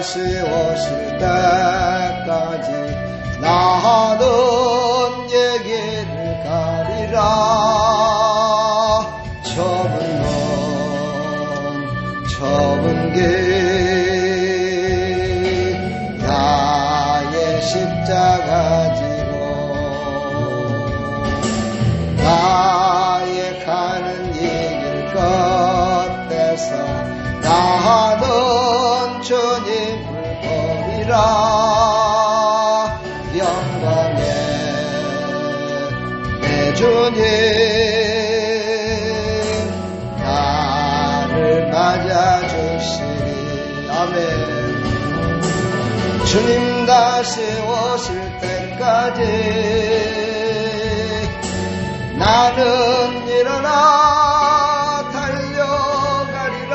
다시 오실 때까지 나는 얘기를 가리라. 좁은 길 나의 십자가 지고 나의 가는 이 길 끝에서 나는 주님을 버리라. 영광의 내 주님 나를 맞아주시리. 아멘. 주님 다시 오실 때까지 나는 일어나 달려가리라.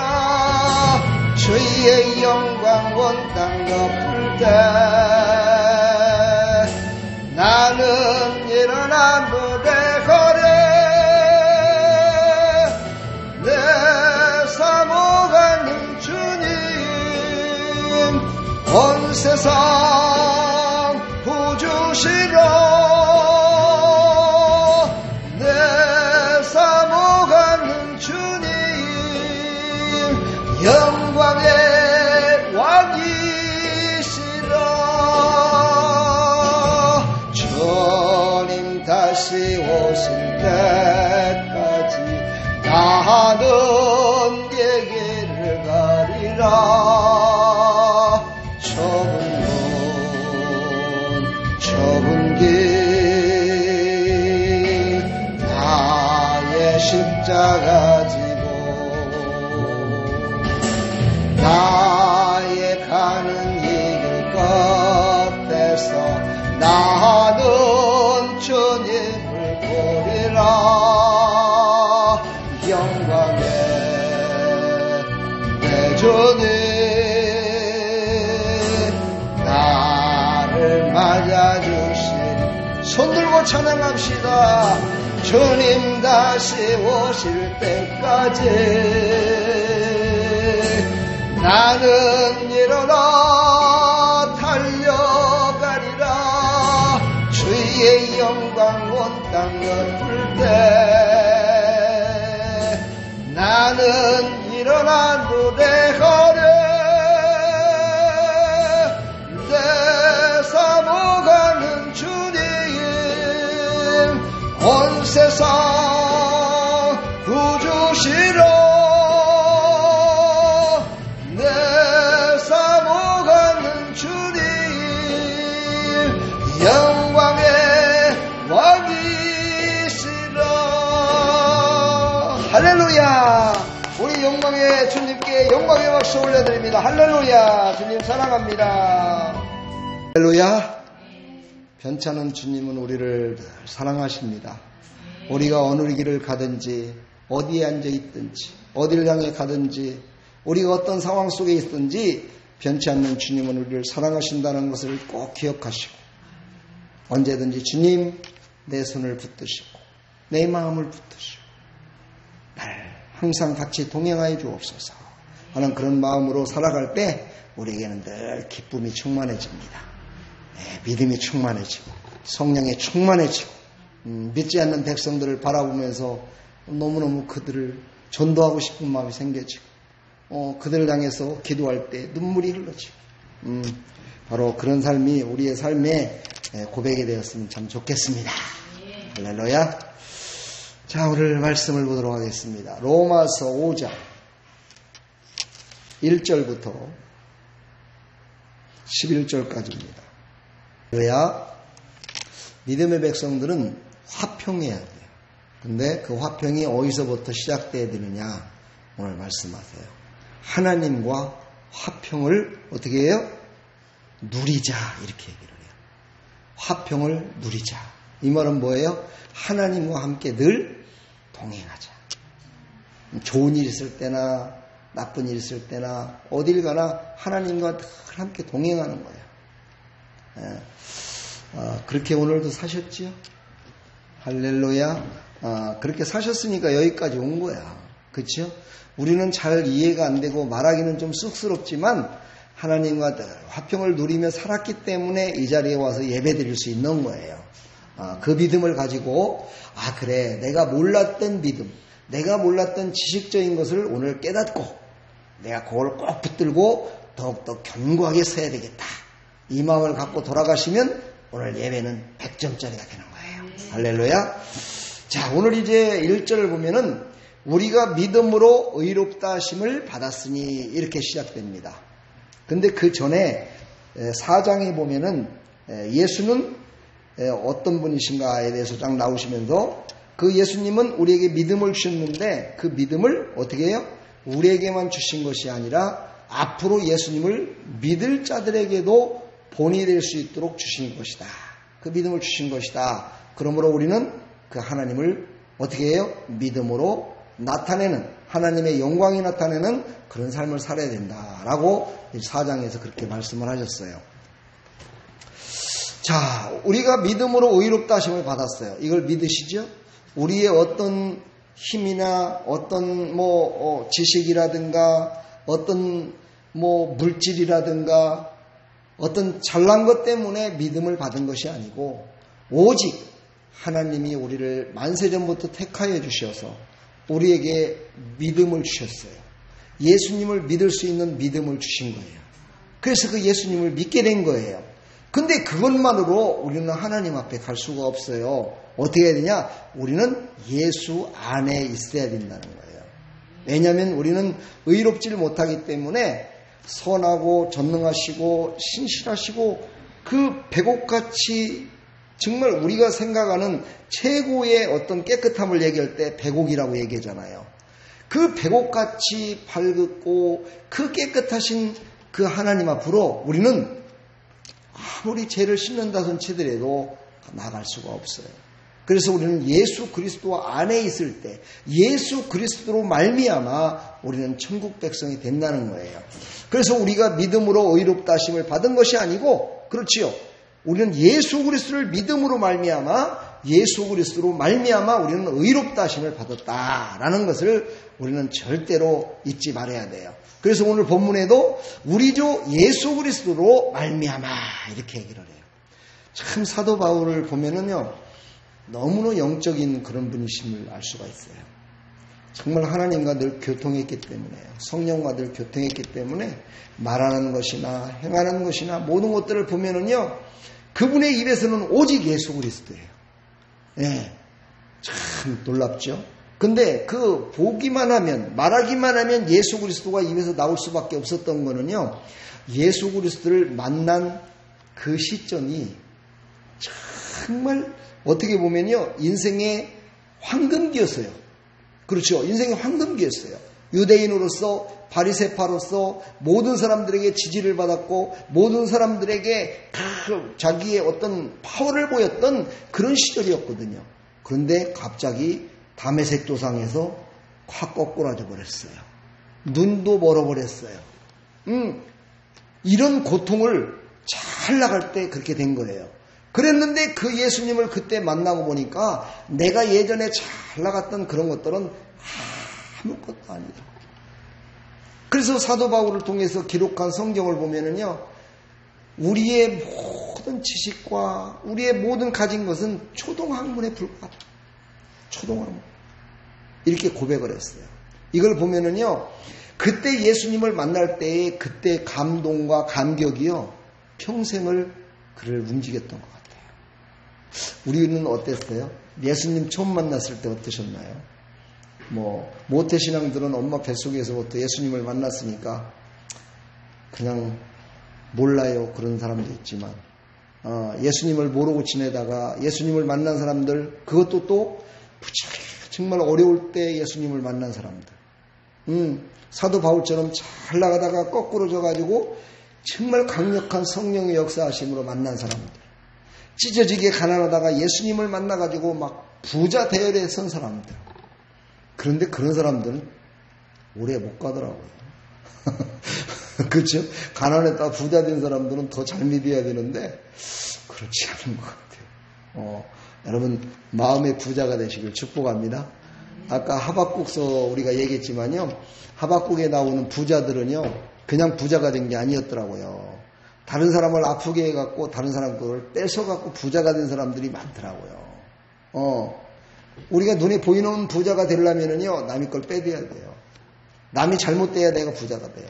주의 영광 온 땅 덮을 때 나는 일어나 노래하리. 내 사모하는 주님 온 세상 구주시로 내 사모하는 주님 영광의 왕이시라. 주님 다시 오실 때까지 나는 얘기를 가리라. 좁은 길 나의 십자가 지고 나의 가는 이 길 끝에서 나는 주님을 보리라. 영광의 내 주님 나를 맞아주시리. 손들고 찬양합시다. 주님 다시 오실 때까지 나는 일어나 달려가리라. 주의 영광 온 땅 덮을 때 나는 일어나 노래하리. 내 사모가는 주님 온 세상 구주시로 내 사모가는 주님 영광의 왕이시라. 할렐루야. 우리 영광의 주님께 영광의 박수 올려드립니다. 할렐루야. 주님 사랑합니다. 할렐루야. 편찮은 주님은 우리를 사랑하십니다. 우리가 어느 길을 가든지 어디에 앉아 있든지 어디를 향해 가든지 우리가 어떤 상황 속에 있든지 변치 않는 주님은 우리를 사랑하신다는 것을 꼭 기억하시고 언제든지 주님 내 손을 붙드시고 내 마음을 붙드시고 날 항상 같이 동행하여 주옵소서 하는 그런 마음으로 살아갈 때 우리에게는 늘 기쁨이 충만해집니다. 믿음이 충만해지고 성령이 충만해지고 믿지 않는 백성들을 바라보면서 너무너무 그들을 전도하고 싶은 마음이 생겨지고 그들을 향해서 기도할 때 눈물이 흘러지고 바로 그런 삶이 우리의 삶의 고백이 되었으면 참 좋겠습니다. 할렐루야. 자, 오늘 말씀을 보도록 하겠습니다. 로마서 5장 1절부터 11절까지입니다. 그래야 믿음의 백성들은 화평해야 돼요. 근데 그 화평이 어디서부터 시작돼야 되느냐 오늘 말씀하세요. 하나님과 화평을 어떻게 해요? 누리자 이렇게 얘기를 해요. 화평을 누리자. 이 말은 뭐예요? 하나님과 함께 늘 동행하자. 좋은 일 있을 때나 나쁜 일 있을 때나 어딜 가나 하나님과 늘 함께 동행하는 거예요. 그렇게 오늘도 사셨지요? 할렐루야. 그렇게 사셨으니까 여기까지 온 거야. 그렇죠? 우리는 잘 이해가 안 되고 말하기는 좀 쑥스럽지만 하나님과 화평을 누리며 살았기 때문에 이 자리에 와서 예배드릴 수 있는 거예요. 그 믿음을 가지고 그래, 내가 몰랐던 믿음, 내가 몰랐던 지식적인 것을 오늘 깨닫고 내가 그걸 꼭 붙들고 더욱더 견고하게 서야 되겠다. 이 마음을 갖고 돌아가시면 오늘 예배는 100점짜리가 되는 거예요. 할렐루야. 자, 오늘 이제 1절을 보면은 우리가 믿음으로 의롭다 하심을 받았으니 이렇게 시작됩니다. 근데 그 전에 4장에 보면은 예수는 어떤 분이신가에 대해서 쫙 나오시면서 그 예수님은 우리에게 믿음을 주셨는데 그 믿음을 어떻게 해요? 우리에게만 주신 것이 아니라 앞으로 예수님을 믿을 자들에게도 본이 될 수 있도록 주신 것이다. 그 믿음을 주신 것이다. 그러므로 우리는 그 하나님을 어떻게 해요? 믿음으로 나타내는, 하나님의 영광이 나타내는 그런 삶을 살아야 된다라고 4장에서 그렇게 말씀을 하셨어요. 자, 우리가 믿음으로 의롭다 하심을 받았어요. 이걸 믿으시죠? 우리의 어떤 힘이나 어떤 지식이라든가 어떤 물질이라든가 어떤 잘난 것 때문에 믿음을 받은 것이 아니고 오직 하나님이 우리를 만세전부터 택하여 주셔서 우리에게 믿음을 주셨어요. 예수님을 믿을 수 있는 믿음을 주신 거예요. 그래서 그 예수님을 믿게 된 거예요. 근데 그것만으로 우리는 하나님 앞에 갈 수가 없어요. 어떻게 해야 되냐? 우리는 예수 안에 있어야 된다는 거예요. 왜냐하면 우리는 의롭지를 못하기 때문에 선하고 전능하시고 신실하시고 그 백옥같이 정말 우리가 생각하는 최고의 어떤 깨끗함을 얘기할 때 백옥이라고 얘기하잖아요. 그 백옥같이 밝고 그 깨끗하신 그 하나님 앞으로 우리는 아무리 죄를 씻는다손 치더라도 나갈 수가 없어요. 그래서 우리는 예수 그리스도 안에 있을 때 예수 그리스도로 말미암아 우리는 천국 백성이 된다는 거예요. 그래서 우리가 믿음으로 의롭다 하심을 받은 것이 아니고, 그렇지요, 우리는 예수 그리스도를 믿음으로 말미암아 예수 그리스도로 말미암아 우리는 의롭다 하심을 받았다라는 것을 우리는 절대로 잊지 말아야 돼요. 그래서 오늘 본문에도 우리 주 예수 그리스도로 말미암아 이렇게 얘기를 해요. 참 사도 바울을 보면은요, 너무나 영적인 그런 분이심을 알 수가 있어요. 정말 하나님과 늘 교통했기 때문에, 성령과 늘 교통했기 때문에 말하는 것이나 행하는 것이나 모든 것들을 보면은요, 그분의 입에서는 오직 예수 그리스도예요. 예, 참 놀랍죠. 근데 그 보기만 하면, 말하기만 하면 예수 그리스도가 입에서 나올 수밖에 없었던 거는요, 예수 그리스도를 만난 그 시점이 정말 어떻게 보면요, 인생의 황금기였어요. 그렇죠. 인생의 황금기였어요. 유대인으로서, 바리새파로서 모든 사람들에게 지지를 받았고 모든 사람들에게 자기의 어떤 파워를 보였던 그런 시절이었거든요. 그런데 갑자기 다메섹 도상에서 확 거꾸라져 버렸어요. 눈도 멀어버렸어요. 이런 고통을 잘 나갈 때 그렇게 된 거예요. 그랬는데 그 예수님을 그때 만나고 보니까 내가 예전에 잘 나갔던 그런 것들은 아무것도 아니다. 그래서 사도 바울을 통해서 기록한 성경을 보면은요, 우리의 모든 지식과 우리의 모든 가진 것은 초동학문에 불과하다. 초동학문. 이렇게 고백을 했어요. 이걸 보면은요, 그때 예수님을 만날 때의 그때 감동과 감격이요, 평생을 그를 움직였던 것 같아요. 우리는 어땠어요? 예수님 처음 만났을 때 어떠셨나요? 모태신앙들은 엄마 뱃속에서부터 예수님을 만났으니까 그냥 몰라요, 그런 사람도 있지만, 예수님을 모르고 지내다가 예수님을 만난 사람들, 그것도 또 정말 어려울 때 예수님을 만난 사람들, 사도 바울처럼 잘 나가다가 거꾸로 져가지고 정말 강력한 성령의 역사하심으로 만난 사람들, 찢어지게 가난하다가 예수님을 만나가지고 막 부자 대열에 선 사람들. 그런데 그런 사람들은 오래 못 가더라고요. 그렇죠? 가난했다가 부자 된 사람들은 더 잘 믿어야 되는데 그렇지 않은 것 같아요. 여러분 마음의 부자가 되시길 축복합니다. 아까 하박국서 우리가 얘기했지만요, 하박국에 나오는 부자들은요, 그냥 부자가 된 게 아니었더라고요. 다른 사람을 아프게 해갖고 다른 사람 걸 뺏어갖고 부자가 된 사람들이 많더라고요. 우리가 눈에 보이는 부자가 되려면은요, 남의 걸 빼내야 돼요. 남이 잘못돼야 내가 부자가 돼요.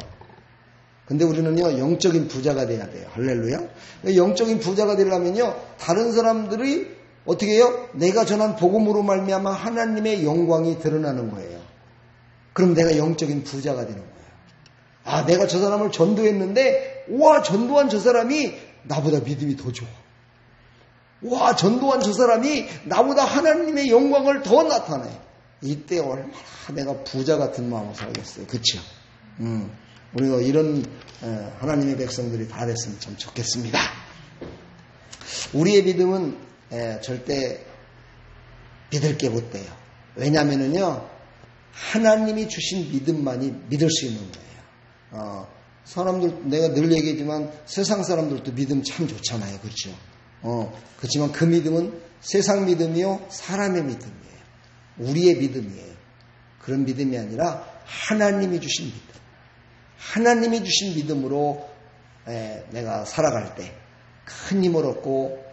근데 우리는요, 영적인 부자가 돼야 돼요. 할렐루야. 영적인 부자가 되려면요, 다른 사람들이 어떻게 해요? 내가 전한 복음으로 말미암아 하나님의 영광이 드러나는 거예요. 그럼 내가 영적인 부자가 되는 거예요. 아, 내가 저 사람을 전도했는데, 와, 전도한 저 사람이 나보다 믿음이 더 좋아. 와, 전도한 저 사람이 나보다 하나님의 영광을 더 나타내. 이때 얼마나 내가 부자 같은 마음으로 살겠어요. 그쵸? 우리가 이런 하나님의 백성들이 다 됐으면 참 좋겠습니다. 우리의 믿음은 절대 믿을 게 못 돼요. 왜냐면은요, 하나님이 주신 믿음만이 믿을 수 있는 거예요. 사람들, 내가 늘 얘기하지만 세상 사람들도 믿음 참 좋잖아요. 그렇죠? 그렇지만 그 믿음은 세상 믿음이요, 사람의 믿음이에요. 우리의 믿음이에요. 그런 믿음이 아니라 하나님이 주신 믿음. 하나님이 주신 믿음으로 내가 살아갈 때 큰 힘을 얻고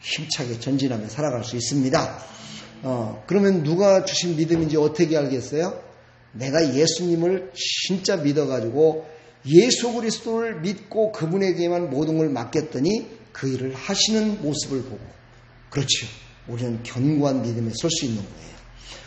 힘차게 전진하며 살아갈 수 있습니다. 그러면 누가 주신 믿음인지 어떻게 알겠어요? 내가 예수님을 진짜 믿어가지고 예수 그리스도를 믿고 그분에게만 모든 걸 맡겼더니 그 일을 하시는 모습을 보고, 그렇죠, 우리는 견고한 믿음에 설 수 있는 거예요.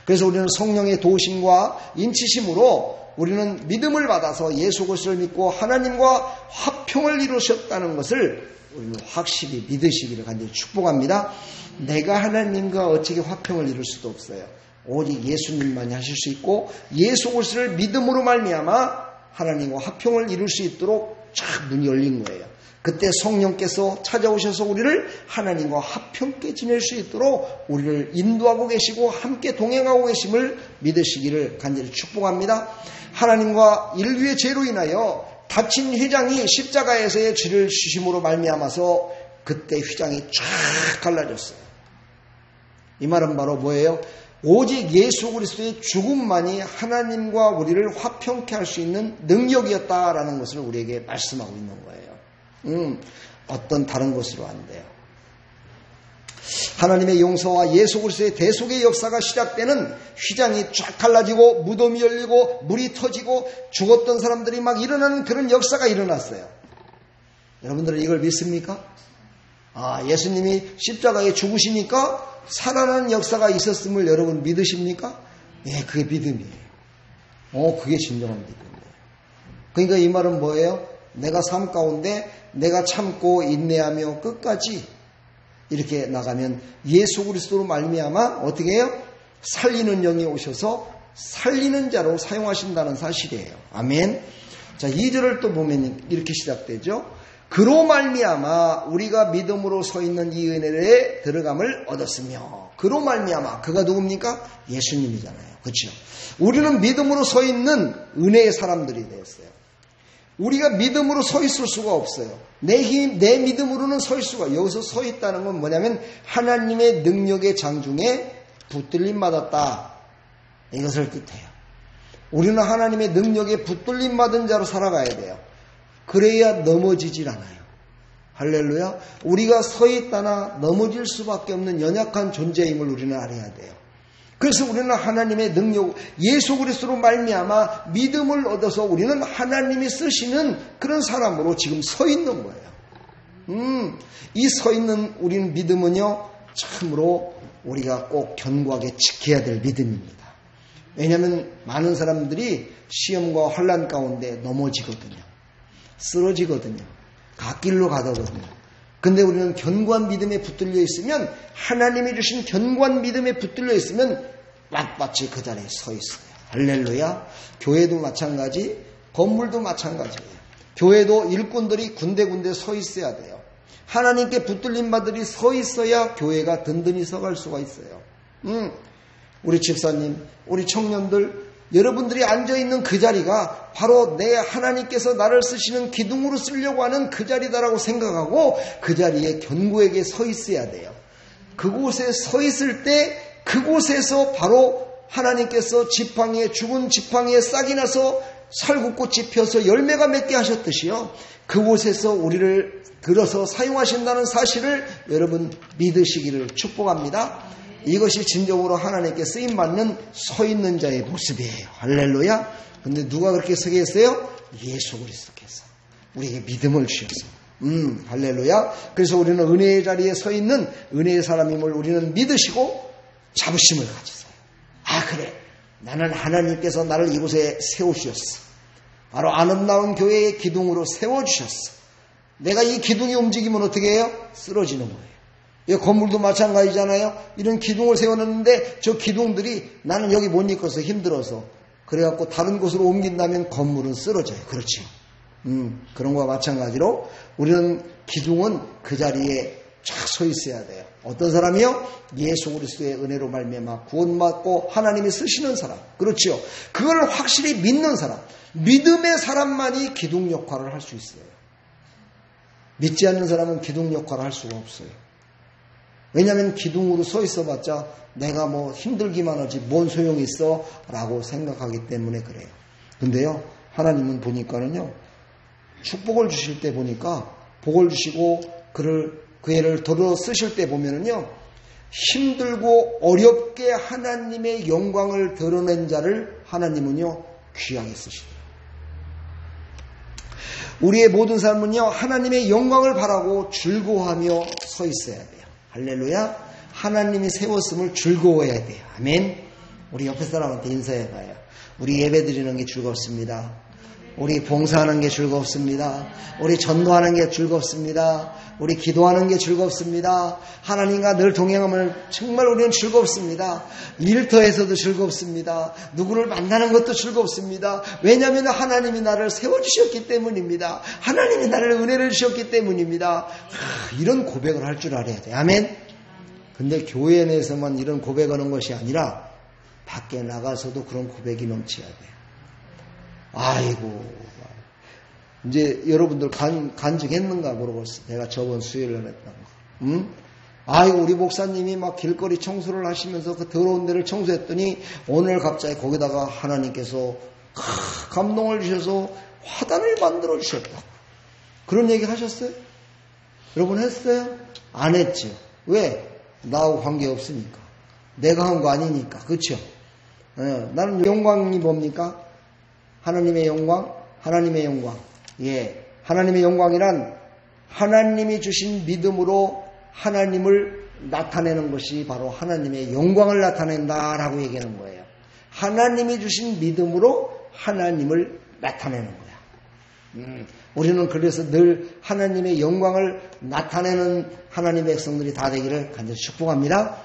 그래서 우리는 성령의 도우심과 인치심으로 우리는 믿음을 받아서 예수 그리스도를 믿고 하나님과 화평을 이루셨다는 것을 우리는 확실히 믿으시기를 간절히 축복합니다. 내가 하나님과 어떻게 화평을 이룰 수도 없어요. 오직 예수님만이 하실 수 있고 예수 그리스도를 믿음으로 말미암아 하나님과 화평을 이룰 수 있도록 쫙 문이 열린 거예요. 그때 성령께서 찾아오셔서 우리를 하나님과 화평케 지낼 수 있도록 우리를 인도하고 계시고 함께 동행하고 계심을 믿으시기를 간절히 축복합니다. 하나님과 인류의 죄로 인하여 다친 휘장이 십자가에서의 죄를 주심으로 말미암아서 그때 휘장이 쫙 갈라졌어요. 이 말은 바로 뭐예요? 오직 예수 그리스도의 죽음만이 하나님과 우리를 화평케 할 수 있는 능력이었다라는 것을 우리에게 말씀하고 있는 거예요. 어떤 다른 것으로 안 돼요. 하나님의 용서와 예수 그리스도의 대속의 역사가 시작되는 휘장이 쫙 갈라지고 무덤이 열리고 물이 터지고 죽었던 사람들이 막 일어나는 그런 역사가 일어났어요. 여러분들은 이걸 믿습니까? 예수님이 십자가에 죽으시니까 살아나는 역사가 있었음을 여러분 믿으십니까? 예, 그게 믿음이에요. 그게 진정한 믿음이에요. 그러니까 이 말은 뭐예요? 내가 삶 가운데 내가 참고 인내하며 끝까지 이렇게 나가면 예수 그리스도로 말미암아 어떻게 해요? 살리는 영이 오셔서 살리는 자로 사용하신다는 사실이에요. 아멘. 자, 2절을 또 보면 이렇게 시작되죠. 그로 말미암아 우리가 믿음으로 서 있는 이 은혜에 들어감을 얻었으며, 그로 말미암아, 그가 누굽니까? 예수님이잖아요. 그렇죠? 우리는 믿음으로 서 있는 은혜의 사람들이 되었어요. 우리가 믿음으로 서 있을 수가 없어요. 내 믿음으로는 서 있을 수가. 여기서 서 있다는 건 뭐냐면 하나님의 능력의 장중에 붙들림 받았다, 이것을 뜻해요. 우리는 하나님의 능력에 붙들림 받은 자로 살아가야 돼요. 그래야 넘어지질 않아요. 할렐루야. 우리가 서 있다나 넘어질 수밖에 없는 연약한 존재임을 우리는 알아야 돼요. 그래서 우리는 하나님의 능력, 예수 그리스도로 말미암아 믿음을 얻어서 우리는 하나님이 쓰시는 그런 사람으로 지금 서 있는 거예요. 이 서 있는 우리는 믿음은요, 참으로 우리가 꼭 견고하게 지켜야 될 믿음입니다. 왜냐하면 많은 사람들이 시험과 환난 가운데 넘어지거든요. 쓰러지거든요. 갓길로 가거든요. 근데 우리는 견고한 믿음에 붙들려 있으면, 하나님이 주신 견고한 믿음에 붙들려 있으면 빳빳이 그 자리에 서 있어요. 할렐루야. 교회도 마찬가지, 건물도 마찬가지예요. 교회도 일꾼들이 군데군데 서 있어야 돼요. 하나님께 붙들린 바들이 서 있어야 교회가 든든히 서갈 수가 있어요. 우리 집사님, 우리 청년들, 여러분들이 앉아있는 그 자리가 바로 내 하나님께서 나를 쓰시는 기둥으로 쓰려고 하는 그 자리다라고 생각하고 그 자리에 견고하게 서 있어야 돼요. 그곳에 서 있을 때 그곳에서 바로 하나님께서 지팡이에, 죽은 지팡이에 싹이 나서 살구꽃이 펴서 열매가 맺게 하셨듯이요. 그곳에서 우리를 들어서 사용하신다는 사실을 여러분 믿으시기를 축복합니다. 이것이 진정으로 하나님께 쓰임받는 서 있는 자의 모습이에요. 할렐루야. 근데 누가 그렇게 서게 했어요? 예수 그리스도께서 우리에게 믿음을 주셔서. 할렐루야. 그래서 우리는 은혜의 자리에 서 있는 은혜의 사람임을 우리는 믿으시고 자부심을 가지세요. 아, 그래. 나는 하나님께서 나를 이곳에 세우셨어. 바로 아름다운 교회의 기둥으로 세워주셨어. 내가 이 기둥이 움직이면 어떻게 해요? 쓰러지는 거예요. 이 건물도 마찬가지잖아요. 이런 기둥을 세워놨는데 저 기둥들이 나는 여기 못 있어서 힘들어서 그래갖고 다른 곳으로 옮긴다면 건물은 쓰러져요. 그렇죠. 그런 거와 마찬가지로 우리는 기둥은 그 자리에 쫙 서 있어야 돼요. 어떤 사람이요? 예수 그리스도의 은혜로 말미암아 구원받고 하나님이 쓰시는 사람. 그렇죠. 그걸 확실히 믿는 사람. 믿음의 사람만이 기둥 역할을 할 수 있어요. 믿지 않는 사람은 기둥 역할을 할 수가 없어요. 왜냐하면 기둥으로 서 있어봤자 내가 뭐 힘들기만 하지 뭔 소용이 있어 라고 생각하기 때문에 그래요. 근데요, 하나님은 보니까는요, 축복을 주실 때 보니까 복을 주시고 그 애를 더러 쓰실 때 보면은요, 힘들고 어렵게 하나님의 영광을 드러낸 자를 하나님은요 귀하게 쓰시더라고요. 우리의 모든 삶은요 하나님의 영광을 바라고 즐거워하며 서 있어야 돼요. 할렐루야. 하나님이 세웠음을 즐거워해야 돼요. 아멘. 우리 옆에 사람한테 인사해봐요. 우리 예배 드리는 게 즐겁습니다. 우리 봉사하는 게 즐겁습니다. 우리 전도하는 게 즐겁습니다. 우리 기도하는 게 즐겁습니다. 하나님과 늘 동행하면 정말 우리는 즐겁습니다. 일터에서도 즐겁습니다. 누구를 만나는 것도 즐겁습니다. 왜냐하면 하나님이 나를 세워주셨기 때문입니다. 하나님이 나를 은혜를 주셨기 때문입니다. 이런 고백을 할 줄 알아야 돼요. 아멘. 근데 교회 내에서만 이런 고백하는 것이 아니라 밖에 나가서도 그런 고백이 넘쳐야 돼요. 아이고, 이제 여러분들 간증했는가 모르겠어. 내가 저번 수요일에 했다고. 아이고, 우리 목사님이 막 길거리 청소를 하시면서 그 더러운 데를 청소했더니 오늘 갑자기 거기다가 하나님께서 감동을 주셔서 화단을 만들어 주셨다. 그런 얘기 하셨어요? 여러분 했어요? 안 했죠. 왜? 나하고 관계없으니까. 내가 한 거 아니니까. 그렇죠? 나는 영광이 뭡니까? 하나님의 영광? 하나님의 영광. 예. 하나님의 영광이란 하나님이 주신 믿음으로 하나님을 나타내는 것이 바로 하나님의 영광을 나타낸다라고 얘기하는 거예요. 하나님이 주신 믿음으로 하나님을 나타내는 거야. 우리는 그래서 늘 하나님의 영광을 나타내는 하나님의 백성들이 다 되기를 간절히 축복합니다.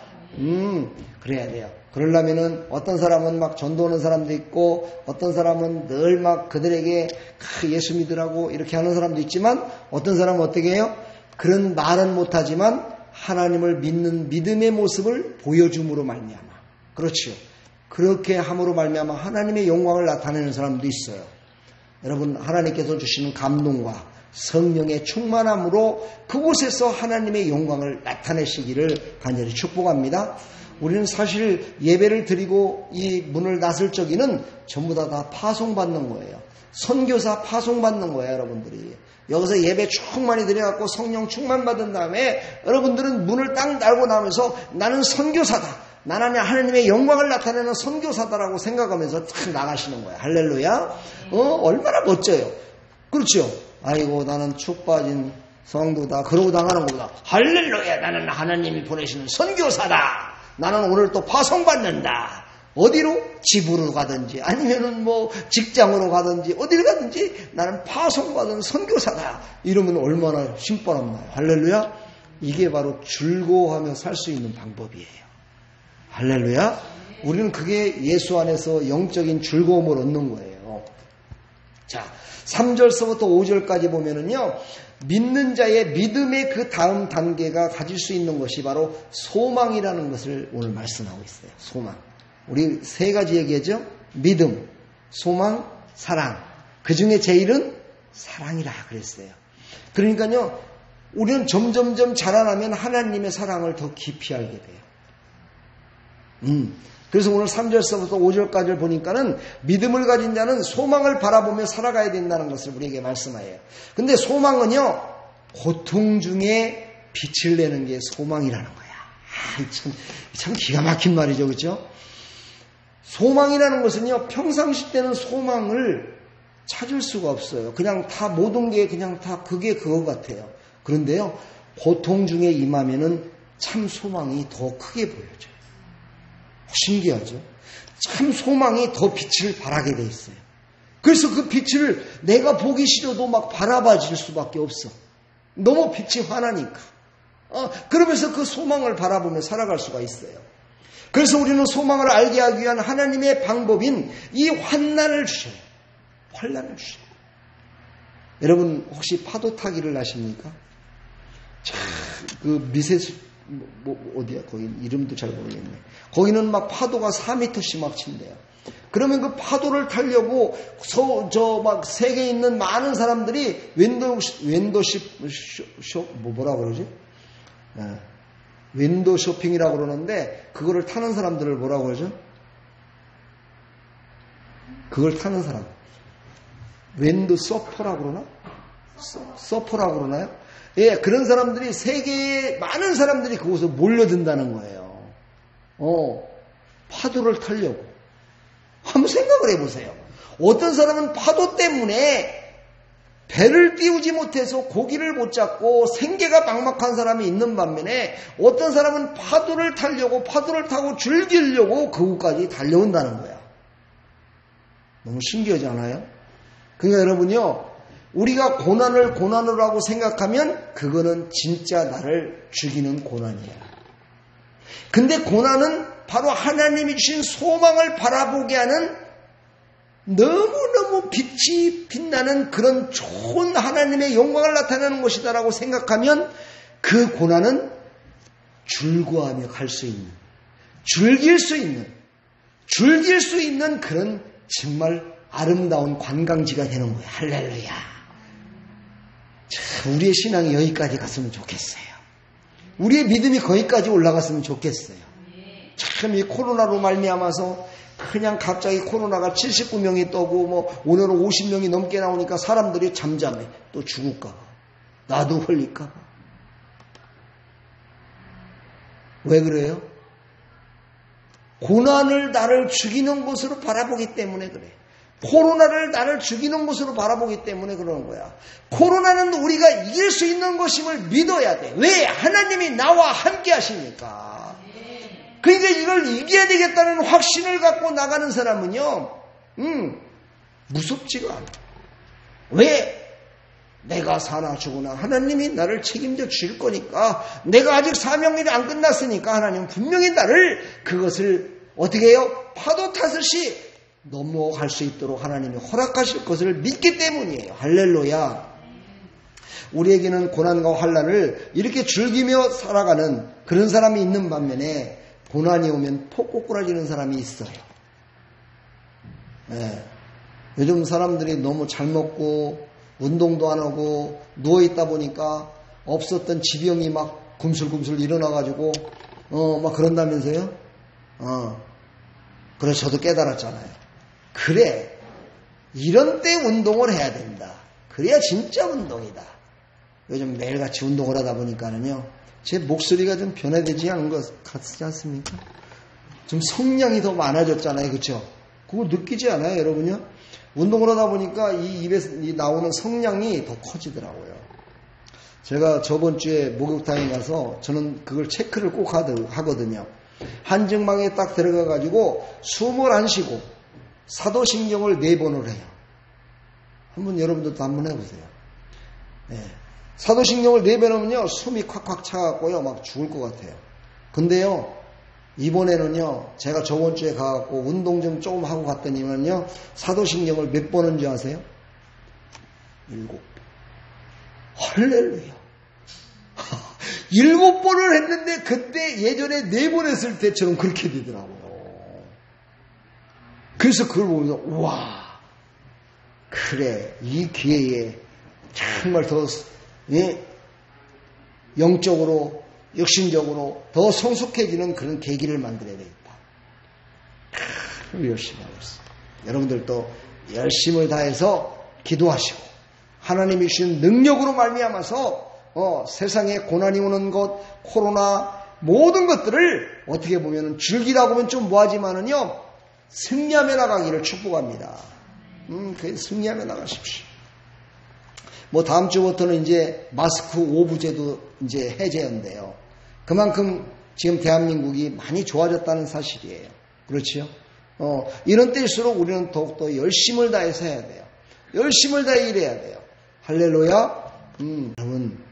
그래야 돼요. 그러려면은 어떤 사람은 막 전도하는 사람도 있고 어떤 사람은 늘 막 그들에게 예수 믿으라고 이렇게 하는 사람도 있지만 어떤 사람은 어떻게 해요? 그런 말은 못하지만 하나님을 믿는 믿음의 모습을 보여줌으로 말미암아. 그렇죠. 그렇게 함으로 말미암아 하나님의 영광을 나타내는 사람도 있어요. 여러분, 하나님께서 주시는 감동과 성령의 충만함으로 그곳에서 하나님의 영광을 나타내시기를 간절히 축복합니다. 우리는 사실 예배를 드리고 이 문을 나설 적에는 전부 다 파송받는 거예요. 선교사 파송받는 거예요, 여러분들이. 여기서 예배 충만히 드려갖고 성령 충만받은 다음에 여러분들은 문을 딱 달고 나면서 나는 선교사다. 나는 하나님의 영광을 나타내는 선교사다라고 생각하면서 탁 나가시는 거예요. 할렐루야. 얼마나 멋져요. 그렇죠. 아이고, 나는 축 빠진 성도다. 그러고 나가는 거다. 할렐루야. 나는 하나님이 보내시는 선교사다. 나는 오늘 또 파송받는다. 어디로? 집으로 가든지 아니면은 뭐 직장으로 가든지 어디를 가든지 나는 파송받은 선교사다. 이러면 얼마나 신바람나요. 할렐루야. 이게 바로 즐거워하며 살 수 있는 방법이에요. 할렐루야. 우리는 그게 예수 안에서 영적인 즐거움을 얻는 거예요. 자, 3절서부터 5절까지 보면은요, 믿는 자의 믿음의 그 다음 단계가 가질 수 있는 것이 바로 소망이라는 것을 오늘 말씀하고 있어요. 소망. 우리 세 가지 얘기하죠. 믿음, 소망, 사랑. 그 중에 제일은 사랑이라 그랬어요. 그러니까요, 우리는 점점점 자라나면 하나님의 사랑을 더 깊이 알게 돼요. 그래서 오늘 3절서부터 5절까지를 보니까는 믿음을 가진 자는 소망을 바라보며 살아가야 된다는 것을 우리에게 말씀해요. 근데 소망은요, 고통 중에 빛을 내는 게 소망이라는 거야. 참 기가 막힌 말이죠. 그렇죠? 소망이라는 것은요, 평상시 때는 소망을 찾을 수가 없어요. 그냥 다 모든 게 그냥 다 그게 그거 같아요. 그런데요, 고통 중에 임하면은 참 소망이 더 크게 보여져요. 신기하죠? 참 소망이 더 빛을 발하게 돼 있어요. 그래서 그 빛을 내가 보기 싫어도 막 바라봐질 수밖에 없어. 너무 빛이 환하니까. 그러면서 그 소망을 바라보며 살아갈 수가 있어요. 그래서 우리는 소망을 알게 하기 위한 하나님의 방법인 이 환난을 주셔요. 환난을 주셔요. 여러분 혹시 파도 타기를 아십니까? 그 미세수 어디야? 거기 이름도 잘 모르겠네. 거기는 막 파도가 4m씩 막 친대요. 그러면 그 파도를 타려고 저 막 세계에 있는 많은 사람들이 뭐라고 그러지? 윈도 쇼핑이라고 그러는데 그거를 타는 사람들을 뭐라고 그러죠? 그걸 타는 사람. 윈도 서퍼라고 그러나? 서퍼라고 그러나요? 예, 그런 사람들이 세계에 많은 사람들이 그곳에 몰려든다는 거예요. 파도를 타려고. 한번 생각을 해보세요. 어떤 사람은 파도 때문에 배를 띄우지 못해서 고기를 못 잡고 생계가 막막한 사람이 있는 반면에 어떤 사람은 파도를 타려고 파도를 타고 즐기려고 그곳까지 달려온다는 거야. 너무 신기하지 않아요? 그러니까 여러분요, 우리가 고난을 고난으로 하고 생각하면 그거는 진짜 나를 죽이는 고난이에요. 근데 고난은 바로 하나님이 주신 소망을 바라보게 하는 너무너무 빛이 빛나는 그런 좋은 하나님의 영광을 나타내는 것이다라고 생각하면 그 고난은 즐거워하며 갈 수 있는, 즐길 수 있는 그런 정말 아름다운 관광지가 되는 거예요. 할렐루야. 우리의 신앙이 여기까지 갔으면 좋겠어요. 우리의 믿음이 거기까지 올라갔으면 좋겠어요. 참 이 코로나로 말미암아서 그냥 갑자기 코로나가 79명이 떠고 뭐 오늘은 50명이 넘게 나오니까 사람들이 잠잠해. 또 죽을까 봐. 나도 흘릴까 봐. 왜 그래요? 고난을 나를 죽이는 것으로 바라보기 때문에 그래. 코로나를 나를 죽이는 것으로 바라보기 때문에 그러는 거야. 코로나는 우리가 이길 수 있는 것임을 믿어야 돼. 왜? 하나님이 나와 함께 하시니까. 그러니까 이걸 이겨야 되겠다는 확신을 갖고 나가는 사람은요, 무섭지가 않아. 왜? 내가 사나 죽으나 하나님이 나를 책임져 주실 거니까, 내가 아직 사명일이 안 끝났으니까 하나님은 분명히 나를 그것을 어떻게 해요? 파도 타듯이 넘어갈 수 있도록 하나님이 허락하실 것을 믿기 때문이에요. 할렐루야. 우리에게는 고난과 환난을 이렇게 즐기며 살아가는 그런 사람이 있는 반면에 고난이 오면 폭 꼬꾸라지는 사람이 있어요. 네. 요즘 사람들이 너무 잘 먹고 운동도 안 하고 누워있다 보니까 없었던 지병이 막 굼슬굼슬 일어나가지고 막 그런다면서요? 그래서 저도 깨달았잖아요. 그래, 이런 때 운동을 해야 된다. 그래야 진짜 운동이다. 요즘 매일같이 운동을 하다 보니까는요, 제 목소리가 좀 변화되지 않은 것 같지 않습니까? 좀 성량이 더 많아졌잖아요. 그렇죠? 그거 느끼지 않아요, 여러분요? 운동을 하다 보니까 이 입에서 나오는 성량이 더 커지더라고요. 제가 저번 주에 목욕탕에 가서 저는 그걸 체크를 꼭 하거든요. 한증망에 딱 들어가가지고 숨을 안 쉬고 사도신경을 4번을 해요. 한번 여러분들도 한번 해보세요. 네. 사도신경을 4번 하면요, 숨이 콱콱 차갖고요, 막 죽을 것 같아요. 근데요, 이번에는요, 제가 저번 주에 가갖고 운동 좀 조금 하고 갔더니만요, 사도신경을 몇 번 한지 아세요? 7번. 할렐루야. 7번을 했는데 그때 예전에 4번 했을 때처럼 그렇게 되더라고요. 그래서 그걸 보면서 우와, 그래, 이 기회에 정말 더 영적으로 육신적으로 더 성숙해지는 그런 계기를 만들어야 되겠다. 열심히 하고 있어요. 여러분들도 열심을 다해서 기도하시고 하나님이 주신 능력으로 말미암아서 세상에 고난이 오는 것, 코로나 모든 것들을 어떻게 보면 즐기라고 하면 좀 뭐하지만은요 승리하며 나가기를 축복합니다. 승리하며 나가십시오. 뭐 다음 주부터는 이제 마스크 오부제도 이제 해제한대요. 그만큼 지금 대한민국이 많이 좋아졌다는 사실이에요. 그렇지요? 이런 때일수록 우리는 더욱더 열심을 다해서 해야 돼요. 열심을 다해 일해야 돼요. 할렐루야. 여러분,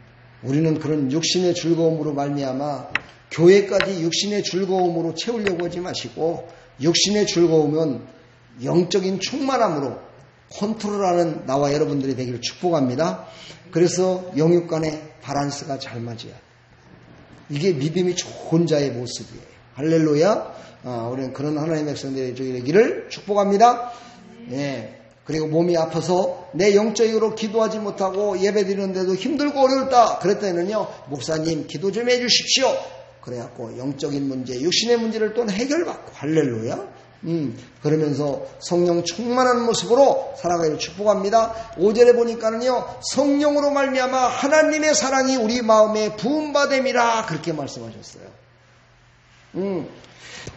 우리는 그런 육신의 즐거움으로 말미암아 교회까지 육신의 즐거움으로 채우려고 하지 마시고 육신의 즐거움은 영적인 충만함으로 컨트롤하는 나와 여러분들이 되기를 축복합니다. 그래서 영육 간의 바란스가 잘 맞아야 이게 믿음이 좋은 자의 모습이에요. 할렐루야. 우리는 그런 하나님의 백성들이 되기를 축복합니다. 예. 그리고 몸이 아파서 내 영적으로 기도하지 못하고 예배드리는데도 힘들고 어려울다. 그랬더니는요, 목사님 기도 좀 해주십시오. 그래갖고 영적인 문제, 육신의 문제를 또 해결받고 할렐루야. 그러면서 성령 충만한 모습으로 살아가기를 축복합니다. 5절에 보니까는요, 성령으로 말미암아 하나님의 사랑이 우리 마음에 부음받음이라 그렇게 말씀하셨어요.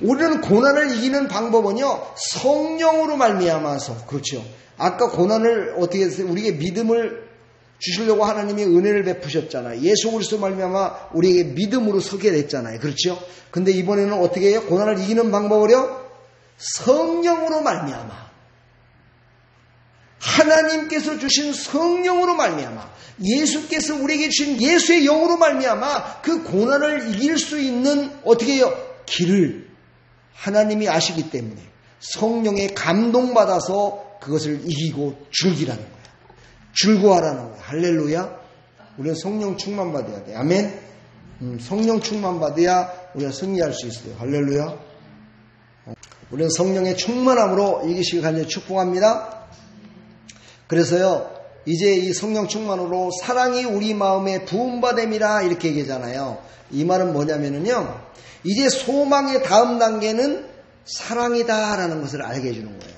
우리는 고난을 이기는 방법은요, 성령으로 말미암아서, 그렇죠. 아까 고난을 어떻게 했어요? 우리에게 믿음을 주시려고 하나님이 은혜를 베푸셨잖아요. 예수 그리스도 말미암아 우리에게 믿음으로 서게 됐잖아요. 그렇죠? 근데 이번에는 어떻게 해요? 고난을 이기는 방법을요? 성령으로 말미암아. 하나님께서 주신 성령으로 말미암아. 예수께서 우리에게 주신 예수의 영으로 말미암아 그 고난을 이길 수 있는 어떻게 해요? 길을 하나님이 아시기 때문에 성령에 감동받아서 그것을 이기고 즐기라는 거예요. 즐거워하라는 거예요. 할렐루야. 우리는 성령 충만 받아야 돼. 아멘. 성령 충만 받아야 우리가 승리할 수 있어요. 할렐루야. 우리는 성령의 충만함으로 이기시길 간절히 축복합니다. 그래서요, 이제 이 성령 충만으로 사랑이 우리 마음에 부음받음이라 이렇게 얘기하잖아요. 이 말은 뭐냐면은요, 이제 소망의 다음 단계는 사랑이다라는 것을 알게 해주는 거예요.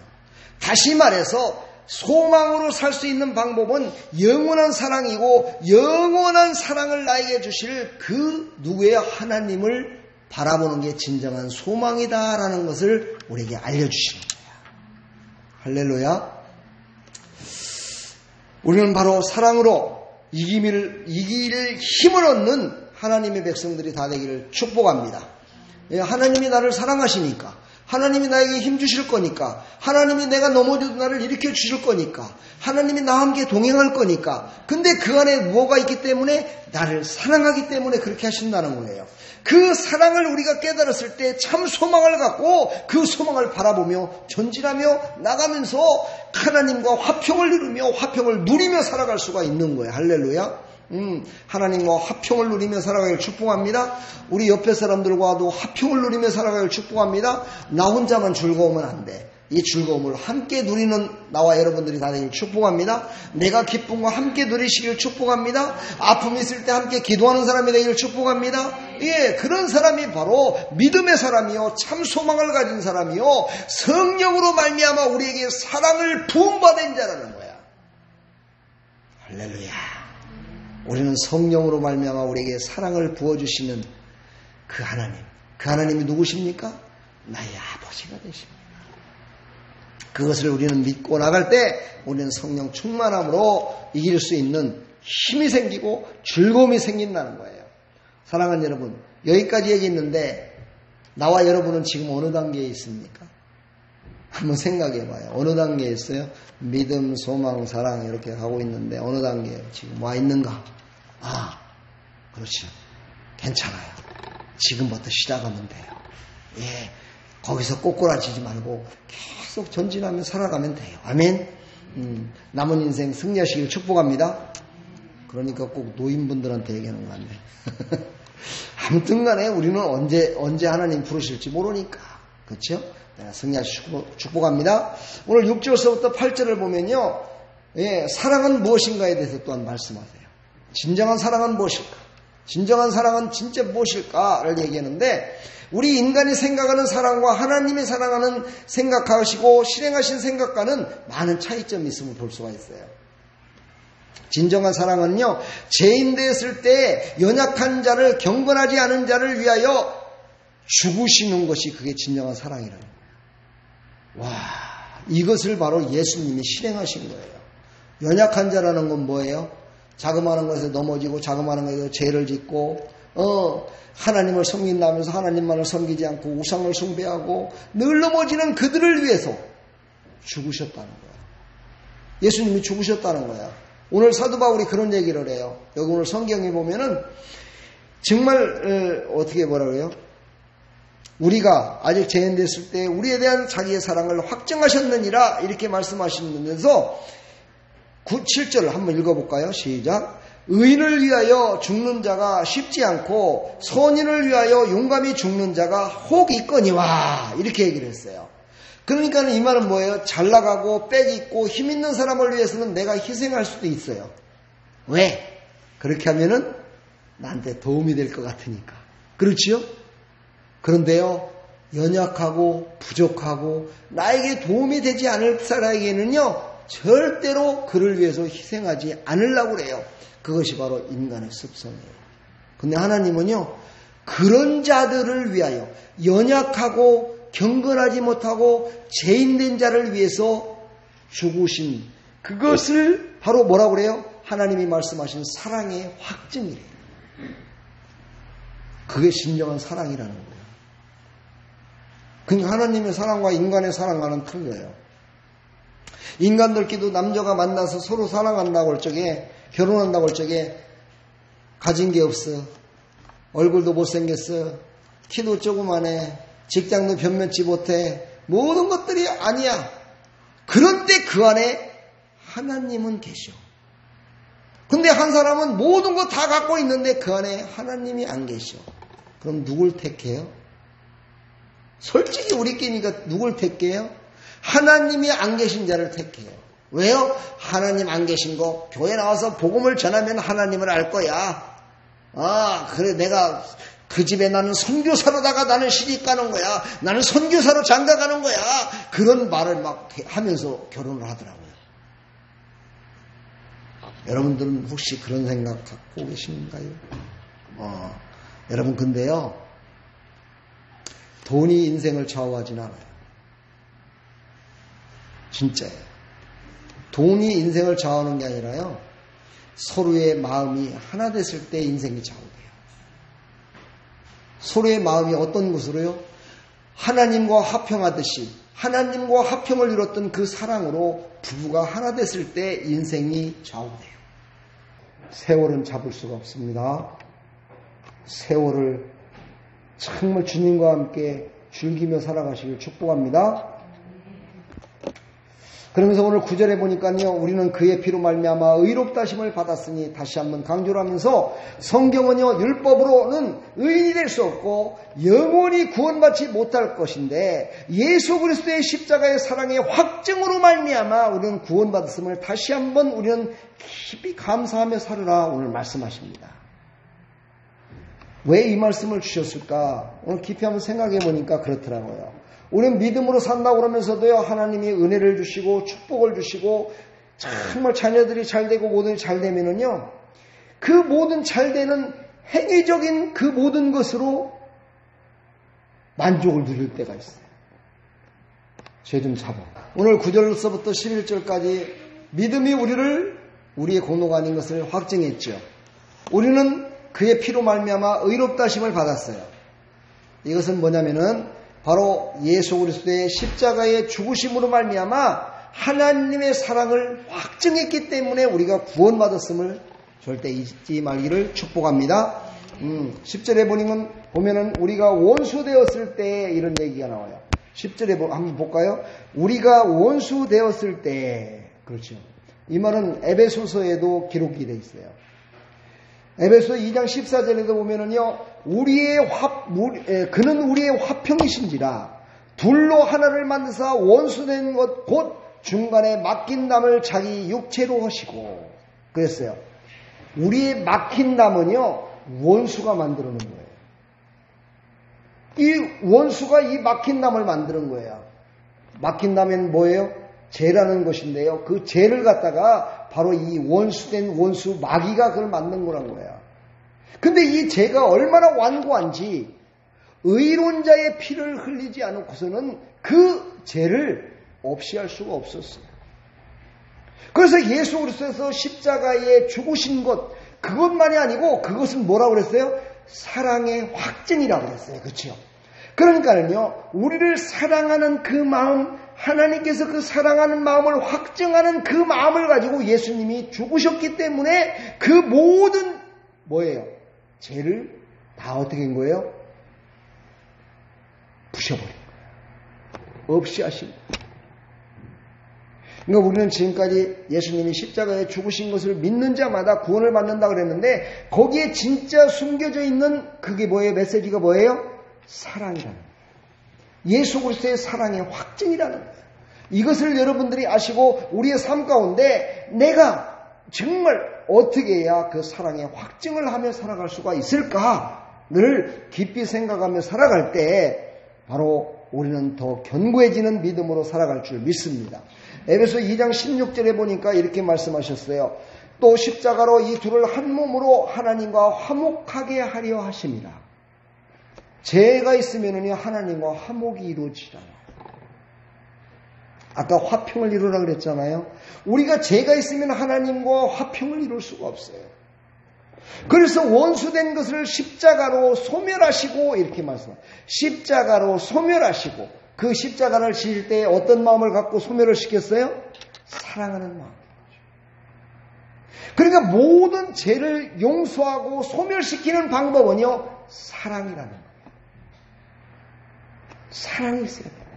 다시 말해서 소망으로 살 수 있는 방법은 영원한 사랑이고 영원한 사랑을 나에게 주실 그 누구의 하나님을 바라보는 게 진정한 소망이다라는 것을 우리에게 알려주시는 거야. 할렐루야. 우리는 바로 사랑으로 이길 힘을 얻는 하나님의 백성들이 다 되기를 축복합니다. 하나님이 나를 사랑하시니까, 하나님이 나에게 힘 주실 거니까, 하나님이 내가 넘어져도 나를 일으켜 주실 거니까, 하나님이 나와 함께 동행할 거니까, 근데 그 안에 뭐가 있기 때문에 나를 사랑하기 때문에 그렇게 하신다는 거예요. 그 사랑을 우리가 깨달았을 때 참 소망을 갖고 그 소망을 바라보며 전진하며 나가면서 하나님과 화평을 이루며 화평을 누리며 살아갈 수가 있는 거예요. 할렐루야. 하나님과 화평을 누리며 살아가길 축복합니다. 우리 옆에 사람들과도 화평을 누리며 살아가길 축복합니다. 나 혼자만 즐거우면 안 돼. 이 즐거움을 함께 누리는 나와 여러분들이 다 되길 축복합니다. 내가 기쁨과 함께 누리시길 축복합니다. 아픔이 있을 때 함께 기도하는 사람이 되기를 축복합니다. 예, 그런 사람이 바로 믿음의 사람이요, 참 소망을 가진 사람이요, 성령으로 말미암아 우리에게 사랑을 부음받은 자라는 거야. 할렐루야. 우리는 성령으로 말미암아 우리에게 사랑을 부어주시는 그 하나님, 그 하나님이 누구십니까? 나의 아버지가 되십니다. 그것을 우리는 믿고 나갈 때 우리는 성령 충만함으로 이길 수 있는 힘이 생기고 즐거움이 생긴다는 거예요. 사랑하는 여러분, 여기까지 얘기했는데 나와 여러분은 지금 어느 단계에 있습니까? 한번 생각해 봐요. 어느 단계에 있어요? 믿음, 소망, 사랑 이렇게 하고 있는데 어느 단계에 지금 와 있는가? 그렇죠. 괜찮아요. 지금부터 시작하면 돼요. 예, 거기서 꼬꾸라지지 말고 계속 전진하며 살아가면 돼요. 아멘. 남은 인생 승리하시길 축복합니다. 그러니까 꼭 노인분들한테 얘기하는 거 같네. 아무튼 간에 우리는 언제 하나님 부르실지 모르니까. 그렇죠? 승리하시길 축복합니다. 오늘 6절서부터 8절을 보면요. 예, 사랑은 무엇인가에 대해서 또한 말씀하세요. 진정한 사랑은 무엇일까? 진정한 사랑은 진짜 무엇일까를 얘기하는데 우리 인간이 생각하는 사랑과 하나님이 사랑하는 생각하시고 실행하신 생각과는 많은 차이점이 있음을 볼 수가 있어요. 진정한 사랑은요, 죄인 되었을 때 연약한 자를, 경건하지 않은 자를 위하여 죽으시는 것이 그게 진정한 사랑이라는 거예요. 와, 이것을 바로 예수님이 실행하신 거예요. 연약한 자라는 건 뭐예요? 자그마한 것에 넘어지고 자그마한 것에 죄를 짓고 하나님을 섬긴다면서 하나님만을 섬기지 않고 우상을 숭배하고 늘 넘어지는 그들을 위해서 죽으셨다는 거예요. 예수님이 죽으셨다는 거야. 오늘 사도 바울이 그런 얘기를 해요. 여기 오늘 성경에 보면은 정말 어떻게 뭐라고요? 우리가 아직 죄인 됐을 때 우리에 대한 자기의 사랑을 확증하셨느니라 이렇게 말씀하시면서 7절을 한번 읽어볼까요? 시작. 의인을 위하여 죽는 자가 쉽지 않고 선인을 위하여 용감히 죽는 자가 혹 있거니와 이렇게 얘기를 했어요. 그러니까 이 말은 뭐예요? 잘 나가고 빽 있고 힘 있는 사람을 위해서는 내가 희생할 수도 있어요. 왜? 그렇게 하면은 나한테 도움이 될 것 같으니까. 그렇지요? 그런데요, 연약하고 부족하고 나에게 도움이 되지 않을 사람에게는요, 절대로 그를 위해서 희생하지 않으려고 그래요. 그것이 바로 인간의 습성이에요. 근데 하나님은요, 그런 자들을 위하여 연약하고 경건하지 못하고 죄인된 자를 위해서 죽으신 그것을 바로 뭐라고 그래요? 하나님이 말씀하신 사랑의 확증이래요. 그게 진정한 사랑이라는 거예요. 그러니까 하나님의 사랑과 인간의 사랑과는 틀려요. 인간들끼리도 남자가 만나서 서로 사랑한다고 할 적에 결혼한다고 할 적에 가진 게 없어. 얼굴도 못생겼어. 키도 조그만해. 직장도 변변치 못해. 모든 것들이 아니야. 그런데 그 안에 하나님은 계셔. 근데 한 사람은 모든 거 다 갖고 있는데 그 안에 하나님이 안 계셔. 그럼 누굴 택해요? 솔직히 우리끼리니까 누굴 택해요? 하나님이 안 계신 자를 택해요. 왜요? 하나님 안 계신 거 교회 나와서 복음을 전하면 하나님을 알 거야. 아, 그래 내가 그 집에 나는 선교사로다가 나는 시집 가는 거야. 나는 선교사로 장가 가는 거야. 그런 말을 막 하면서 결혼을 하더라고요. 여러분들은 혹시 그런 생각 갖고 계신가요? 여러분 근데요, 돈이 인생을 좌우하진 않아요. 진짜예요. 돈이 인생을 좌우하는 게 아니라요, 서로의 마음이 하나 됐을 때 인생이 좌우돼요. 서로의 마음이 어떤 것으로요? 하나님과 화평하듯이 하나님과 화평을 이뤘던 그 사랑으로 부부가 하나 됐을 때 인생이 좌우돼요. 세월은 잡을 수가 없습니다. 세월을 정말 주님과 함께 즐기며 살아가시길 축복합니다. 그러면서 오늘 9절에 보니까요, 우리는 그의 피로 말미암아 의롭다 하심을 받았으니 다시 한번 강조를 하면서 성경은요, 율법으로는 의인이 될 수 없고 영원히 구원받지 못할 것인데 예수 그리스도의 십자가의 사랑의 확증으로 말미암아 우리는 구원받았음을 다시 한번 우리는 깊이 감사하며 살으라 오늘 말씀하십니다. 왜 이 말씀을 주셨을까? 오늘 깊이 한번 생각해 보니까 그렇더라고요. 우리는 믿음으로 산다고 그러면서도요, 하나님이 은혜를 주시고 축복을 주시고 정말 자녀들이 잘 되고 모든 잘 되면은요, 그 모든 잘 되는 행위적인 그 모든 것으로 만족을 누릴 때가 있어요. 죄 좀 잡아. 오늘 9절서부터 11절까지 믿음이 우리의 공로가 아닌 것을 확증했죠. 우리는 그의 피로 말미암아 의롭다 하심을 받았어요. 이것은 뭐냐면은 바로 예수 그리스도의 십자가의 죽으심으로 말미암아 하나님의 사랑을 확증했기 때문에 우리가 구원받았음을 절대 잊지 말기를 축복합니다. 10절에 보면은 우리가 원수 되었을 때 이런 얘기가 나와요. 10절에 한번 볼까요? 우리가 원수 되었을 때, 그렇죠. 이 말은 에베소서에도 기록이 되어 있어요. 에베소 2장 14절에도 보면은요, 그는 우리의 화평이신지라 둘로 하나를 만드사 원수된 것 곧 중간에 막힌 담을 자기 육체로 하시고 그랬어요. 우리의 막힌 담은요, 원수가 만들어 놓은 거예요. 이 원수가 이 막힌 담을 만드는 거예요. 막힌 담은 뭐예요? 죄라는 것인데요. 그 죄를 갖다가 바로 이 원수된 원수 마귀가 그걸 만든 거란 거야. 근데 이 죄가 얼마나 완고한지 의론자의 피를 흘리지 않고서는 그 죄를 없이 할 수가 없었어요. 그래서 예수 그리스도께서 십자가에 죽으신 것, 그것만이 아니고 그것은 뭐라고 그랬어요? 사랑의 확증이라고 그랬어요. 그렇죠? 그러니까는요, 우리를 사랑하는 그 마음, 하나님께서 그 사랑하는 마음을 확증하는 그 마음을 가지고 예수님이 죽으셨기 때문에 그 모든 뭐예요? 죄를 다 어떻게 한 거예요? 부셔버린 거예요. 없이 하신 거예요. 그러니까 우리는 지금까지 예수님이 십자가에 죽으신 것을 믿는 자마다 구원을 받는다 그랬는데 거기에 진짜 숨겨져 있는 그게 뭐예요? 메시지가 뭐예요? 사랑이라는 거예요. 예수 그리스도의 사랑의 확증이라는 거예요. 이것을 여러분들이 아시고 우리의 삶 가운데 내가 정말 어떻게 해야 그 사랑의 확증을 하며 살아갈 수가 있을까를 깊이 생각하며 살아갈 때 바로 우리는 더 견고해지는 믿음으로 살아갈 줄 믿습니다. 에베소 2장 16절에 보니까 이렇게 말씀하셨어요. 또 십자가로 이 둘을 한 몸으로 하나님과 화목하게 하려 하심이라. 죄가 있으면은요 하나님과 화목이 이루어지잖아요. 아까 화평을 이루라 그랬잖아요. 우리가 죄가 있으면 하나님과 화평을 이룰 수가 없어요. 그래서 원수된 것을 십자가로 소멸하시고 이렇게 말씀합니다. 십자가로 소멸하시고 그 십자가를 지실 때 어떤 마음을 갖고 소멸을 시켰어요? 사랑하는 마음. 그러니까 모든 죄를 용서하고 소멸시키는 방법은요 사랑이라는 거예요. 사랑이 있어야 돼요.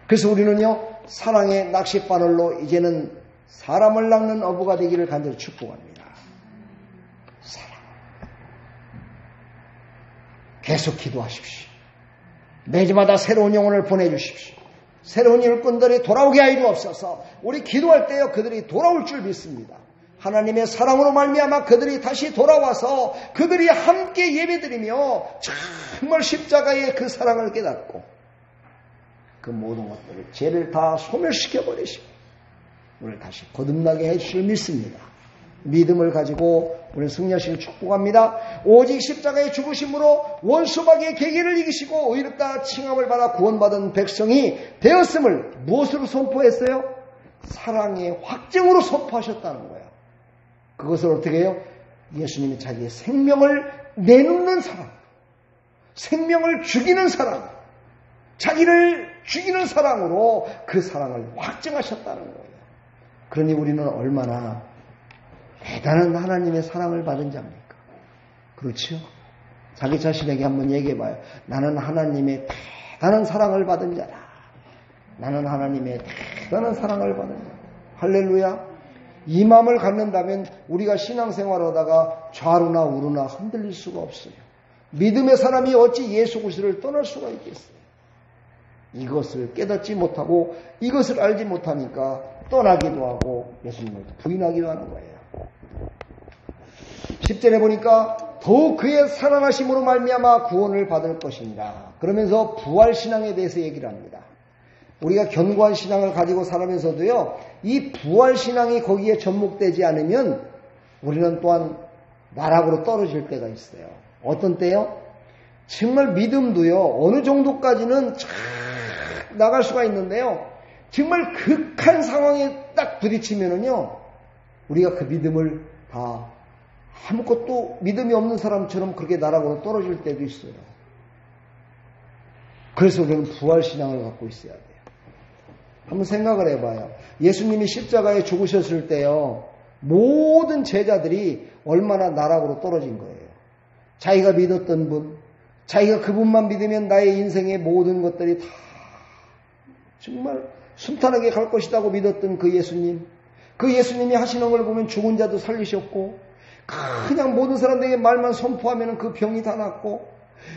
그래서 우리는요 사랑의 낚싯바늘로 이제는 사람을 낚는 어부가 되기를 간절히 축복합니다. 사랑. 계속 기도하십시오. 매주마다 새로운 영혼을 보내주십시오. 새로운 일꾼들이 돌아오게 하여주옵소서. 우리 기도할 때요 그들이 돌아올 줄 믿습니다. 하나님의 사랑으로 말미암아 그들이 다시 돌아와서 그들이 함께 예배드리며 정말 십자가의 그 사랑을 깨닫고 그 모든 것들을 죄를 다 소멸시켜버리시고 우리를 다시 거듭나게 해주실 믿습니다. 믿음을 가지고 우리는 승리하시길 축복합니다. 오직 십자가의 죽으심으로 원수마귀의 계계를 이기시고 의롭다 칭함을 받아 구원받은 백성이 되었음을 무엇으로 선포했어요? 사랑의 확증으로 선포하셨다는 거예요. 그것을 어떻게 해요? 예수님이 자기의 생명을 내놓는 사람, 생명을 죽이는 사람, 자기를 죽이는 사랑으로 그 사랑을 확증하셨다는 거예요. 그러니 우리는 얼마나 대단한 하나님의 사랑을 받은 자입니까? 그렇죠? 자기 자신에게 한번 얘기해봐요. 나는 하나님의 대단한 사랑을 받은 자다. 나는 하나님의 대단한 사랑을 받은 자다. 할렐루야. 이 마음을 갖는다면 우리가 신앙생활을 하다가 좌로나 우로나 흔들릴 수가 없어요. 믿음의 사람이 어찌 예수 그리스도를 떠날 수가 있겠어요. 이것을 깨닫지 못하고 이것을 알지 못하니까 떠나기도 하고 예수님을 부인하기도 하는 거예요. 10절에 보니까 더욱 그의 살아나심으로 말미암아 구원을 받을 것입니다. 그러면서 부활신앙에 대해서 얘기를 합니다. 우리가 견고한 신앙을 가지고 살아면서도요, 이 부활신앙이 거기에 접목되지 않으면 우리는 또한 나락으로 떨어질 때가 있어요. 어떤 때요? 정말 믿음도요, 어느 정도까지는 쫙 나갈 수가 있는데요, 정말 극한 상황에 딱 부딪히면은요, 우리가 그 믿음을 다 아무것도 믿음이 없는 사람처럼 그렇게 나락으로 떨어질 때도 있어요. 그래서 우리는 부활신앙을 갖고 있어야 돼요. 한번 생각을 해봐요. 예수님이 십자가에 죽으셨을 때요, 모든 제자들이 얼마나 나락으로 떨어진 거예요. 자기가 믿었던 분, 자기가 그분만 믿으면 나의 인생의 모든 것들이 다 정말 순탄하게 갈 것이라고 믿었던 그 예수님, 그 예수님이 하시는 걸 보면 죽은 자도 살리셨고, 그냥 모든 사람들에게 말만 선포하면 그 병이 다 낫고,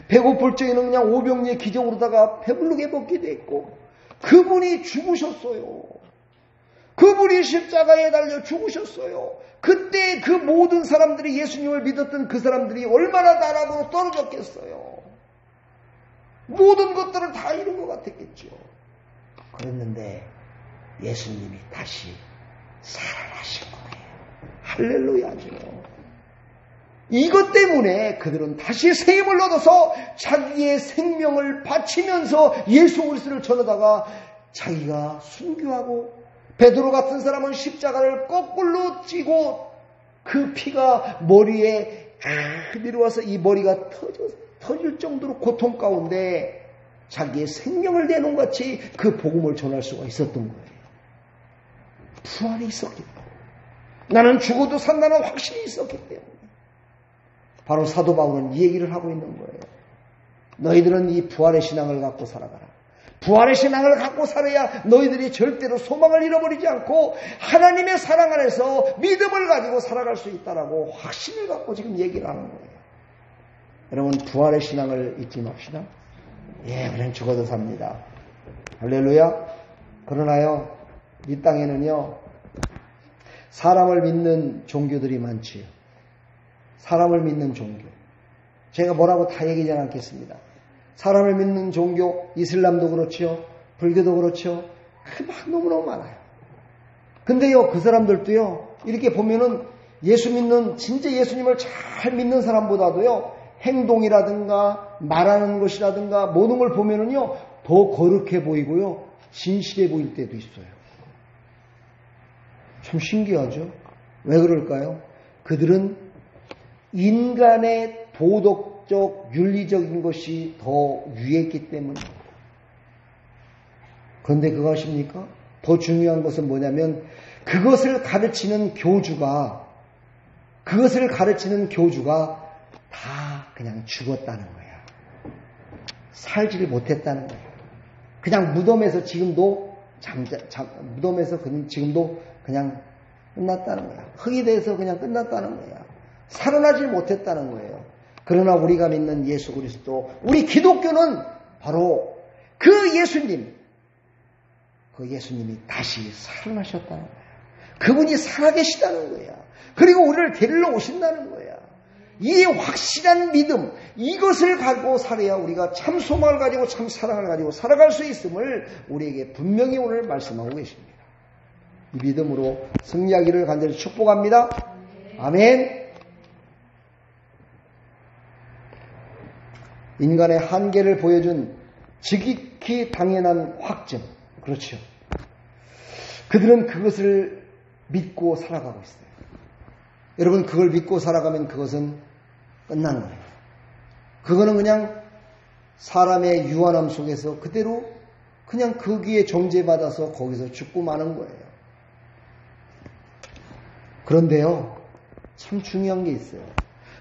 배고플 적에는 그냥 오병이의 기적으로다가 배부르게 먹게 됐고, 그분이 죽으셨어요. 그분이 십자가에 달려 죽으셨어요. 그때 그 모든 사람들이 예수님을 믿었던 그 사람들이 얼마나 나락으로 떨어졌겠어요. 모든 것들을 다 잃은 것 같았겠죠. 그랬는데 예수님이 다시 살아나신 거예요. 할렐루야죠. 이것 때문에 그들은 다시 새 힘을 얻어서 자기의 생명을 바치면서 예수 그리스도를 전하다가 자기가 순교하고, 베드로 같은 사람은 십자가를 거꾸로 찌고 그 피가 머리에 내려와서 이 머리가 터질 정도로 고통 가운데 자기의 생명을 내놓은 같이 그 복음을 전할 수가 있었던 거예요. 부활이 있었기 때문에, 나는 죽어도 산다는 확신이 있었기 때문에 바로 사도 바울은 이 얘기를 하고 있는 거예요. 너희들은 이 부활의 신앙을 갖고 살아가라. 부활의 신앙을 갖고 살아야 너희들이 절대로 소망을 잃어버리지 않고 하나님의 사랑 안에서 믿음을 가지고 살아갈 수 있다라고 확신을 갖고 지금 얘기를 하는 거예요. 여러분, 부활의 신앙을 잊지 맙시다. 그냥 죽어도 삽니다. 할렐루야. 그러나요, 이 땅에는요, 사람을 믿는 종교들이 많지요. 사람을 믿는 종교. 제가 뭐라고 다 얘기하지 않겠습니다. 사람을 믿는 종교, 이슬람도 그렇죠. 불교도 그렇죠. 막 너무너무 많아요. 근데요, 그 사람들도요, 이렇게 보면은 진짜 예수님을 잘 믿는 사람보다도요, 행동이라든가 말하는 것이라든가 모든 걸 보면은요, 더 거룩해 보이고요, 진실해 보일 때도 있어요. 참 신기하죠? 왜 그럴까요? 그들은 인간의 도덕적, 윤리적인 것이 더 위에 있기 때문입니다. 그런데 그거 아십니까? 더 중요한 것은 뭐냐면 그것을 가르치는 교주가 다 그냥 죽었다는 거야. 살지를 못했다는 거야. 그냥 무덤에서 지금도 그냥 끝났다는 거야. 흙이 돼서 그냥 끝났다는 거야. 살아나지 못했다는 거예요. 그러나 우리가 믿는 예수 그리스도, 우리 기독교는 바로 그 예수님이 다시 살아나셨다는 거야. 그분이 살아계시다는 거야. 그리고 우리를 데리러 오신다는 거야. 이 확실한 믿음, 이것을 가지고 살아야 우리가 참 소망을 가지고 참 사랑을 가지고 살아갈 수 있음을 우리에게 분명히 오늘 말씀하고 계십니다. 이 믿음으로 승리하기를 간절히 축복합니다. 아멘. 인간의 한계를 보여준 지극히 당연한 확증. 그렇죠. 그들은 그것을 믿고 살아가고 있어요. 여러분, 그걸 믿고 살아가면 그것은 끝난 거예요. 그거는 그냥 사람의 유한함 속에서 그대로 그냥 거기에 정죄받아서 거기서 죽고 마는 거예요. 그런데요, 참 중요한 게 있어요.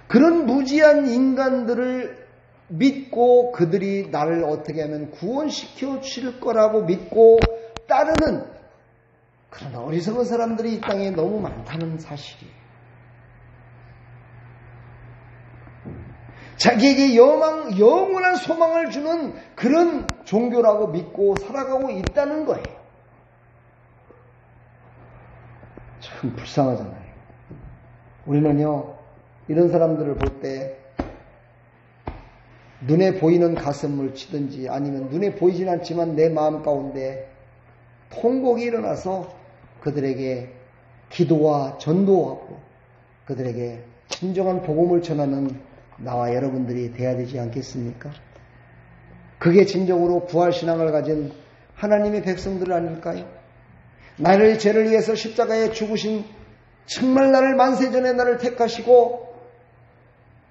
그런 무지한 인간들을 믿고 그들이 나를 어떻게 하면 구원시켜 줄 거라고 믿고 따르는 그런 어리석은 사람들이 이 땅에 너무 많다는 사실이에요. 자기에게 영원한 소망을 주는 그런 종교라고 믿고 살아가고 있다는 거예요. 참 불쌍하잖아요. 우리는요, 이런 사람들을 볼 때 눈에 보이는 가슴을 치든지 아니면 눈에 보이진 않지만 내 마음 가운데 통곡이 일어나서 그들에게 기도와 전도하고 그들에게 진정한 복음을 전하는 나와 여러분들이 돼야 되지 않겠습니까? 그게 진정으로 부활신앙을 가진 하나님의 백성들 아닐까요? 나를 죄를 위해서 십자가에 죽으신, 정말 나를 만세전에 나를 택하시고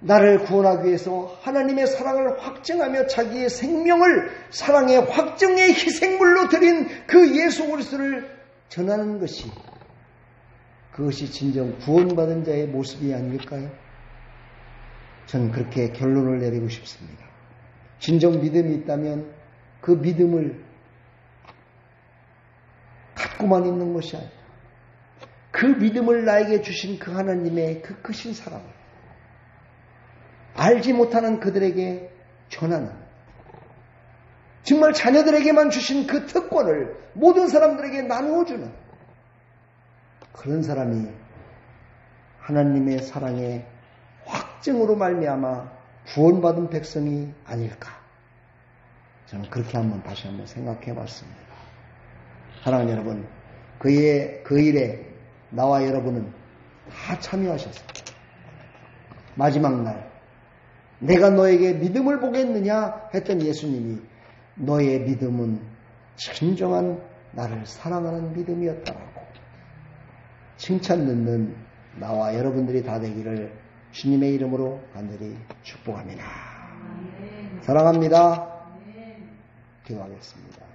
나를 구원하기 위해서 하나님의 사랑을 확증하며 자기의 생명을 사랑의 확증의 희생물로 드린 그 예수 그리스도를 전하는 것이, 그것이 진정 구원받은 자의 모습이 아닐까요? 저는 그렇게 결론을 내리고 싶습니다. 진정 믿음이 있다면 그 믿음을 갖고만 있는 것이 아니라 그 믿음을 나에게 주신 그 하나님의 그 크신 사랑을 알지 못하는 그들에게 전하는, 정말 자녀들에게만 주신 그 특권을 모든 사람들에게 나누어주는 그런 사람이 하나님의 사랑의 확증으로 말미암아 구원받은 백성이 아닐까. 저는 그렇게 다시 한번 생각해 봤습니다. 사랑하는 여러분, 그 일에 나와 여러분은 다 참여하셨어요. 마지막 날, 내가 너에게 믿음을 보겠느냐 했던 예수님이 너의 믿음은 진정한 나를 사랑하는 믿음이었다라고 칭찬 듣는 나와 여러분들이 다 되기를 주님의 이름으로 간절히 축복합니다. 사랑합니다. 기도하겠습니다.